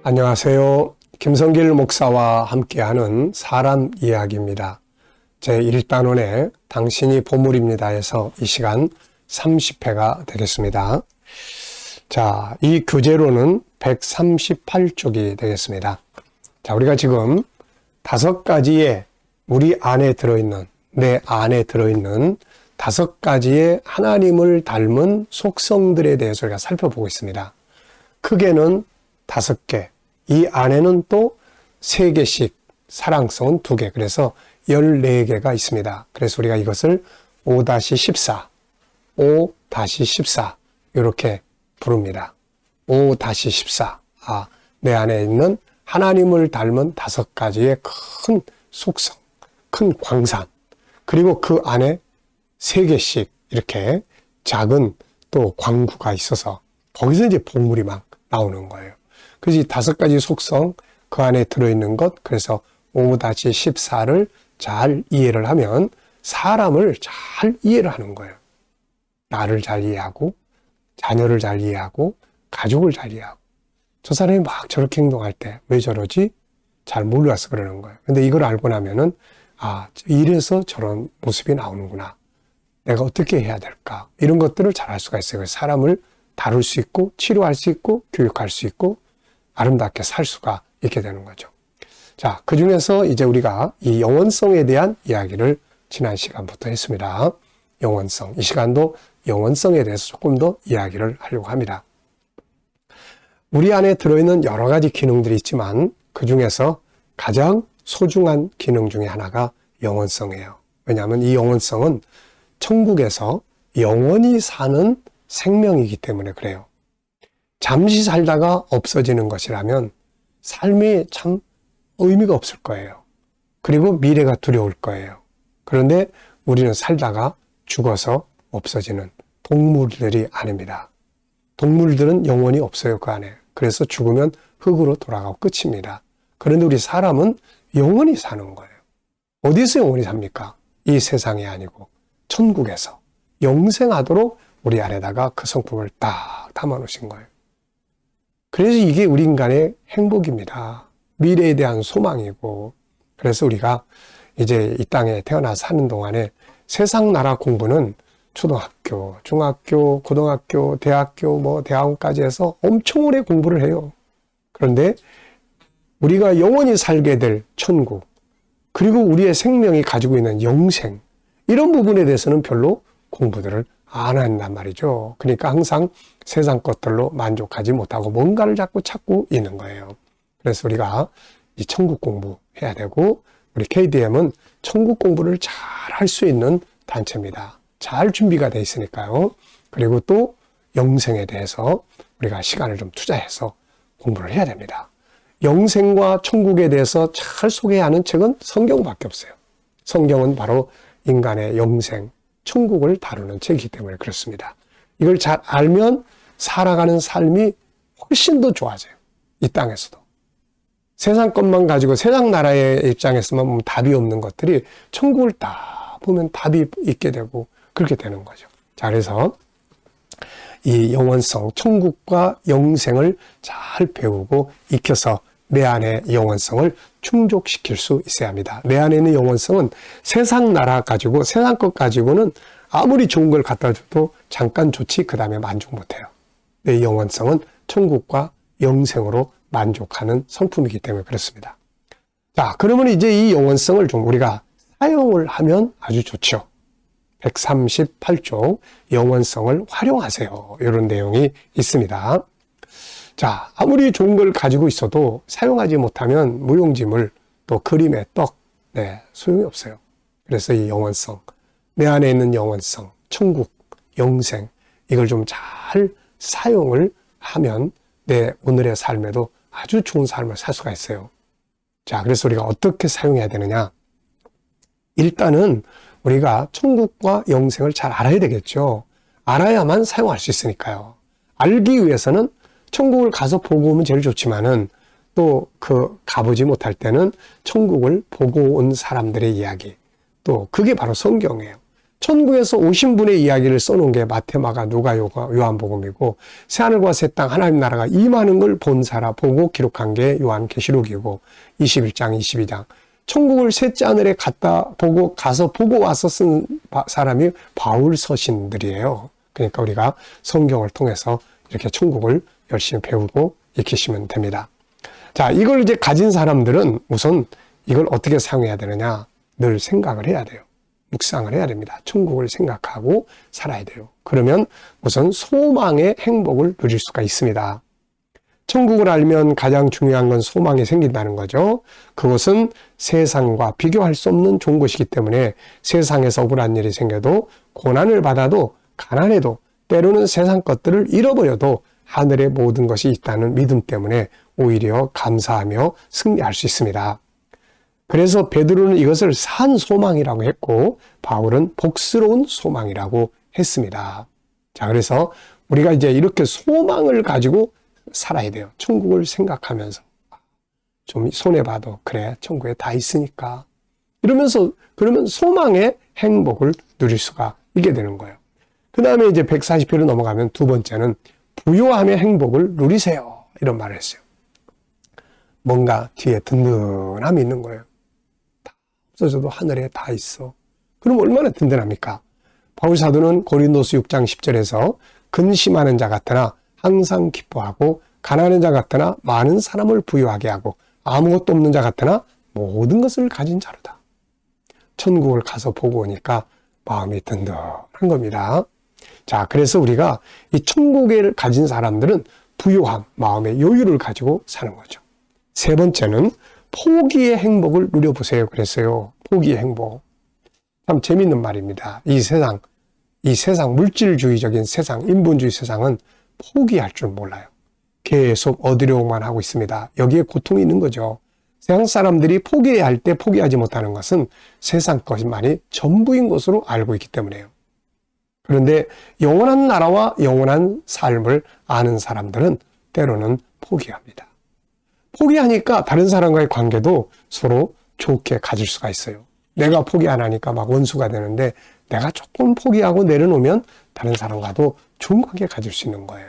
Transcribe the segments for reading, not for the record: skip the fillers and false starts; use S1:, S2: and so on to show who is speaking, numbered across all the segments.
S1: 안녕하세요. 김성길 목사와 함께하는 사람 이야기입니다. 제1단원의 당신이 보물입니다에서 이 시간 30회가 되겠습니다. 자, 이 교재로는 138쪽이 되겠습니다. 자, 우리가 지금 5가지의 우리 안에 들어있는, 내 안에 들어있는 5가지의 하나님을 닮은 속성들에 대해서 우리가 살펴보고 있습니다. 크게는 5개, 이 안에는 또 3개씩, 사랑성은 2개, 그래서 14개가 있습니다. 그래서 우리가 이것을 5-14, 5-14 이렇게 부릅니다. 5-14, 내 안에 있는 하나님을 닮은 5가지의 큰 속성, 큰 광산, 그리고 그 안에 3개씩 이렇게 작은 또 광구가 있어서 거기서 이제 보물이 막 나오는 거예요. 그래서 이 5가지 속성, 그 안에 들어있는 것, 그래서 5-14를 잘 이해를 하면 사람을 잘 이해를 하는 거예요. 나를 잘 이해하고, 자녀를 잘 이해하고, 가족을 잘 이해하고. 저 사람이 막 저렇게 행동할 때 왜 저러지? 잘 몰라서 그러는 거예요. 근데 이걸 알고 나면은, 이래서 저런 모습이 나오는구나. 내가 어떻게 해야 될까? 이런 것들을 잘 알 수가 있어요. 그래서 사람을 다룰 수 있고, 치료할 수 있고, 교육할 수 있고, 아름답게 살 수가 있게 되는 거죠. 자, 그 중에서 이제 우리가 이 영원성에 대한 이야기를 지난 시간부터 했습니다. 영원성. 이 시간도 영원성에 대해서 조금 더 이야기를 하려고 합니다. 우리 안에 들어있는 여러 가지 기능들이 있지만 그 중에서 가장 소중한 기능 중에 하나가 영원성이에요. 왜냐하면 이 영원성은 천국에서 영원히 사는 생명이기 때문에 그래요. 잠시 살다가 없어지는 것이라면 삶이 참 의미가 없을 거예요. 그리고 미래가 두려울 거예요. 그런데 우리는 살다가 죽어서 없어지는 동물들이 아닙니다. 동물들은 영원히 없어요, 그 안에. 그래서 죽으면 흙으로 돌아가고 끝입니다. 그런데 우리 사람은 영원히 사는 거예요. 어디서 영원히 삽니까? 이 세상이 아니고 천국에서 영생하도록 우리 안에다가 그 성품을 딱 담아 놓으신 거예요. 그래서 이게 우리 인간의 행복입니다. 미래에 대한 소망이고, 그래서 우리가 이제 이 땅에 태어나 사는 동안에 세상 나라 공부는 초등학교, 중학교, 고등학교, 대학교, 대학원까지 해서 엄청 오래 공부를 해요. 그런데 우리가 영원히 살게 될 천국, 그리고 우리의 생명이 가지고 있는 영생, 이런 부분에 대해서는 별로 공부들을 안 한단 말이죠. 그러니까 항상 세상 것들로 만족하지 못하고 뭔가를 자꾸 찾고 있는 거예요. 그래서 우리가 이 천국 공부해야 되고, 우리 KDM은 천국 공부를 잘 할 수 있는 단체입니다. 잘 준비가 돼 있으니까요. 그리고 또 영생에 대해서 우리가 시간을 좀 투자해서 공부를 해야 됩니다. 영생과 천국에 대해서 잘 소개해야 하는 책은 성경밖에 없어요. 성경은 바로 인간의 영생, 천국을 다루는 책이기 때문에 그렇습니다. 이걸 잘 알면 살아가는 삶이 훨씬 더 좋아져요. 이 땅에서도. 세상 것만 가지고 세상 나라의 입장에서만 보면 답이 없는 것들이 천국을 딱 보면 답이 있게 되고 그렇게 되는 거죠. 자, 그래서 이 영원성, 천국과 영생을 잘 배우고 익혀서 내 안의 영원성을 충족시킬 수 있어야 합니다. 내 안에 있는 영원성은 세상 나라 가지고, 세상 것 가지고는 아무리 좋은 걸 갖다 줘도 잠깐 좋지 그 다음에 만족 못해요. 내 영원성은 천국과 영생으로 만족하는 성품이기 때문에 그렇습니다. 자, 그러면 이제 이 영원성을 좀 우리가 사용을 하면 아주 좋죠. 138쪽 영원성을 활용하세요. 이런 내용이 있습니다. 자, 아무리 좋은 걸 가지고 있어도 사용하지 못하면 무용지물, 또 그림의 떡, 소용이 없어요. 그래서 이 영원성, 내 안에 있는 영원성, 천국, 영생, 이걸 좀 잘 사용을 하면 내 오늘의 삶에도 아주 좋은 삶을 살 수가 있어요. 자, 그래서 우리가 어떻게 사용해야 되느냐? 일단은 우리가 천국과 영생을 잘 알아야 되겠죠. 알아야만 사용할 수 있으니까요. 알기 위해서는 천국을 가서 보고 오면 제일 좋지만은 또 가보지 못할 때는 천국을 보고 온 사람들의 이야기, 또 그게 바로 성경이에요. 천국에서 오신 분의 이야기를 써놓은 게 마태, 마가, 누가, 요한복음이고 새하늘과 새 땅 하나님 나라가 임하는 걸 본 사람 보고 기록한 게 요한계시록이고 21장, 22장. 천국을 셋째 하늘에 가서 보고 와서 쓴 사람이 바울 서신들이에요. 그러니까 우리가 성경을 통해서 이렇게 천국을 열심히 배우고 익히시면 됩니다. 자, 이걸 이제 가진 사람들은 우선 이걸 어떻게 사용해야 되느냐? 늘 생각을 해야 돼요. 묵상을 해야 됩니다. 천국을 생각하고 살아야 돼요. 그러면 우선 소망의 행복을 누릴 수가 있습니다. 천국을 알면 가장 중요한 건 소망이 생긴다는 거죠. 그것은 세상과 비교할 수 없는 좋은 것이기 때문에 세상에서 억울한 일이 생겨도 고난을 받아도 가난해도 때로는 세상 것들을 잃어버려도 하늘의 모든 것이 있다는 믿음 때문에 오히려 감사하며 승리할 수 있습니다. 그래서 베드로는 이것을 산 소망이라고 했고 바울은 복스러운 소망이라고 했습니다. 자, 그래서 우리가 이제 이렇게 소망을 가지고 살아야 돼요. 천국을 생각하면서 좀 손해봐도 그래 천국에 다 있으니까 이러면서 그러면 소망의 행복을 누릴 수가 있게 되는 거예요. 그 다음에 이제 140회로 넘어가면 두 번째는 부요함의 행복을 누리세요. 이런 말을 했어요. 뭔가 뒤에 든든함이 있는 거예요. 다 없어져도 하늘에 다 있어. 그럼 얼마나 든든합니까? 바울 사도는 고린도서 6장 10절에서 근심하는 자 같으나 항상 기뻐하고 가난한 자 같으나 많은 사람을 부유하게 하고 아무것도 없는 자 같으나 모든 것을 가진 자로다. 천국을 가서 보고 오니까 마음이 든든한 겁니다. 자, 그래서 우리가 이 천국을 가진 사람들은 부요함, 마음의 여유를 가지고 사는 거죠. 세 번째는 포기의 행복을 누려보세요. 그랬어요. 포기의 행복. 참 재밌는 말입니다. 이 세상 물질주의적인 세상, 인본주의 세상은 포기할 줄 몰라요. 계속 얻으려고만 하고 있습니다. 여기에 고통이 있는 거죠. 세상 사람들이 포기해야 할 때 포기하지 못하는 것은 세상 것만이 전부인 것으로 알고 있기 때문에요. 그런데 영원한 나라와 영원한 삶을 아는 사람들은 때로는 포기합니다. 포기하니까 다른 사람과의 관계도 서로 좋게 가질 수가 있어요. 내가 포기 안 하니까 막 원수가 되는데 내가 조금 포기하고 내려놓으면 다른 사람과도 좋은 관계 가질 수 있는 거예요.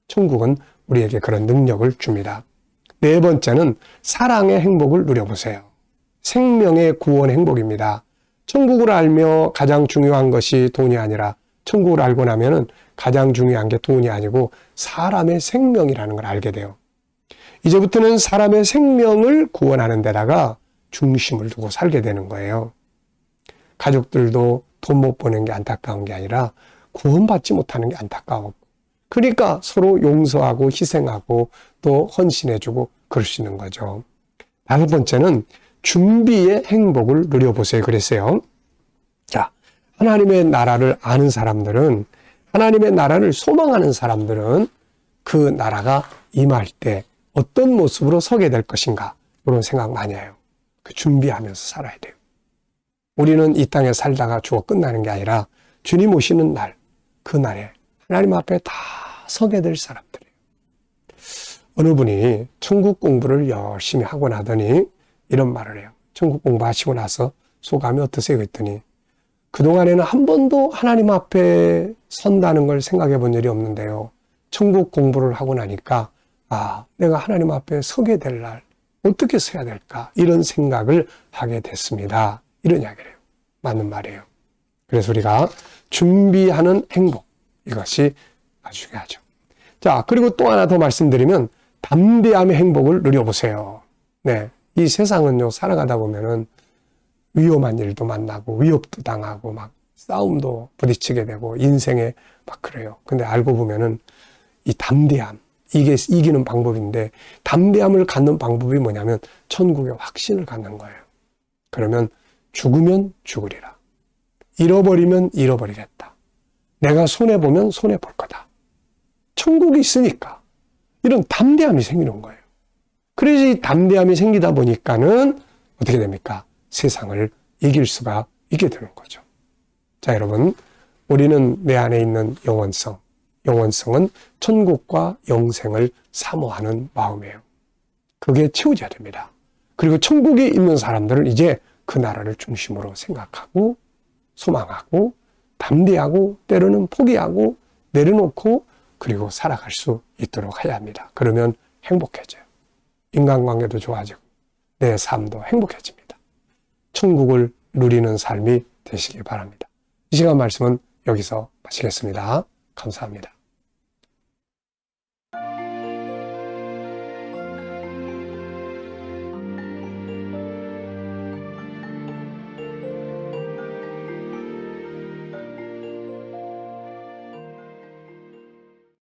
S1: 천국은 우리에게 그런 능력을 줍니다. 네 번째는 사랑의 행복을 누려보세요. 생명의 구원 행복입니다. 천국을 알며 가장 중요한 것이 돈이 아니라 천국을 알고 나면은 가장 중요한 게 돈이 아니고 사람의 생명이라는 걸 알게 돼요. 이제부터는 사람의 생명을 구원하는 데다가 중심을 두고 살게 되는 거예요. 가족들도 돈 못 버는 게 안타까운 게 아니라 구원받지 못하는 게 안타까웠고 그러니까 서로 용서하고 희생하고 또 헌신해주고 그럴 수 있는 거죠. 다섯 번째는 준비의 행복을 누려보세요. 그랬어요. 자, 하나님의 나라를 아는 사람들은 하나님의 나라를 소망하는 사람들은 그 나라가 임할 때 어떤 모습으로 서게 될 것인가 이런 생각 많이 해요. 그 준비하면서 살아야 돼요. 우리는 이 땅에 살다가 죽어 끝나는 게 아니라 주님 오시는 날, 그 날에 하나님 앞에 다 서게 될 사람들이에요. 어느 분이 천국 공부를 열심히 하고 나더니 이런 말을 해요. 천국 공부하시고 나서 소감이 어떠세요? 그랬더니 그동안에는 한 번도 하나님 앞에 선다는 걸 생각해 본 일이 없는데요. 천국 공부를 하고 나니까 내가 하나님 앞에 서게 될 날 어떻게 서야 될까? 이런 생각을 하게 됐습니다. 이런 이야기를 해요. 맞는 말이에요. 그래서 우리가 준비하는 행복, 이것이 아주 중요하죠. 자, 그리고 또 하나 더 말씀드리면 담대함의 행복을 누려보세요. 네, 이 세상은요, 살아가다 보면은 위험한 일도 만나고 위협도 당하고 막 싸움도 부딪히게 되고 인생에 막 그래요. 근데 알고 보면은 이 담대함, 이게 이기는 방법인데 담대함을 갖는 방법이 뭐냐면 천국의 확신을 갖는 거예요. 그러면 죽으면 죽으리라. 잃어버리면 잃어버리겠다. 내가 손해보면 손해볼 거다. 천국이 있으니까 이런 담대함이 생기는 거예요. 그래서 이 담대함이 생기다 보니까는 어떻게 됩니까? 세상을 이길 수가 있게 되는 거죠. 자, 여러분, 우리는 내 안에 있는 영원성은 천국과 영생을 사모하는 마음이에요. 그게 채워져야 됩니다. 그리고 천국에 있는 사람들은 이제 그 나라를 중심으로 생각하고 소망하고 담대하고 때로는 포기하고 내려놓고 그리고 살아갈 수 있도록 해야 합니다. 그러면 행복해져요. 인간관계도 좋아지고 내 삶도 행복해집니다. 천국을 누리는 삶이 되시기 바랍니다. 이 시간 말씀은 여기서 마치겠습니다. 감사합니다.